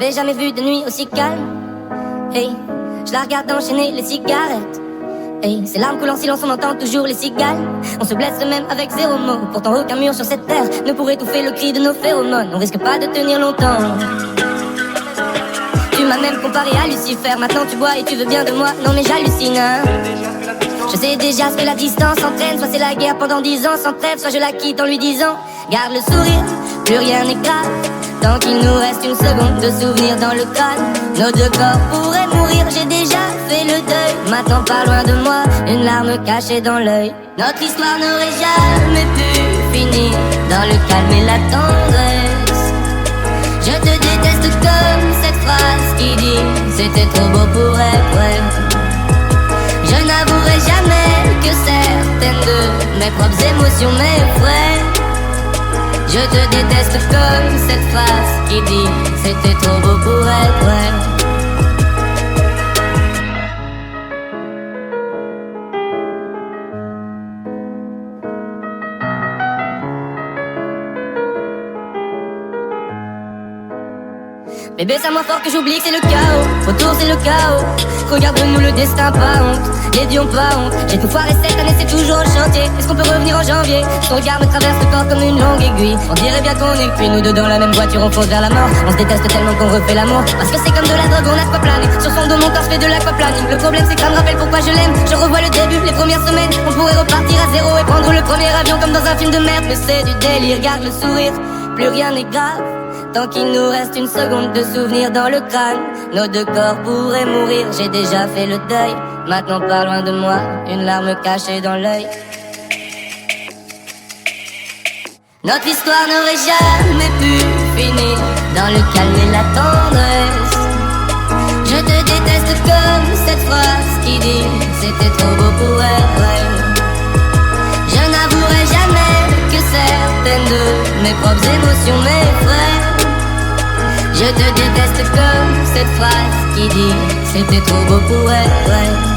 J'avais jamais vu de nuit aussi calme. Hey, je la regarde enchaîner les cigarettes. Hey, ses larmes coulent en silence, on entend toujours les cigales. On se blesse même avec zéro mot. Pourtant aucun mur sur cette terre ne pourrait étouffer le cri de nos phéromones. On risque pas de tenir longtemps. Tu m'as même comparé à Lucifer. Maintenant tu bois et tu veux bien de moi. Non mais j'hallucine, hein. Je sais déjà ce que la distance entraîne. Soit c'est la guerre pendant 10 ans sans trêve, soit je la quitte en lui disant garde le sourire, plus rien n'est grave. Tant qu'il nous reste une seconde de souvenir dans le crâne. Nos deux corps pourraient mourir, j'ai déjà fait le deuil. Maintenant pas loin de moi, une larme cachée dans l'œil. Notre histoire n'aurait jamais pu finir dans le calme et la tendresse. Je te déteste comme cette phrase qui dit c'était trop beau pour être vrai. Je n'avouerai jamais que certaines de mes propres émotions m'effraient. Je te déteste comme cette phrase qui dit c'était trop beau pour être vrai. Bébé, c'est moins fort que j'oublie que c'est le chaos. Autour c'est le chaos. Regarde-nous le destin, pas honte. Les dieux ont pas honte. J'ai tout foiré cette année, c'est toujours au chantier. Est-ce qu'on peut revenir en janvier? Ton regard me traverse le corps comme une longue aiguille. On dirait bien qu'on est cuits, nous deux dans la même voiture, on fonce vers la mort. On se déteste tellement qu'on refait l'amour. Parce que c'est comme de la drogue, on a de quoi planer. Sur son dos mon corps fait de l'aquaplaning. Le problème c'est que ça me rappelle pourquoi je l'aime. Je revois le début, les premières semaines. On pourrait repartir à zéro et prendre le premier avion comme dans un film de merde. Mais c'est du délire, garde le sourire, plus rien n'est grave. Tant qu'il nous reste une seconde de souvenir dans le crâne. Nos deux corps pourraient mourir, j'ai déjà fait le deuil. Maintenant pas loin de moi, une larme cachée dans l'œil. Notre histoire n'aurait jamais pu finir dans le calme et la tendresse. Je te déteste comme cette phrase qui dit c'était trop beau pour être vrai. Je n'avouerai jamais que certaines de mes propres émotions m'effraient. Je te déteste comme cette phrase qui dit c'était trop beau pour être vrai.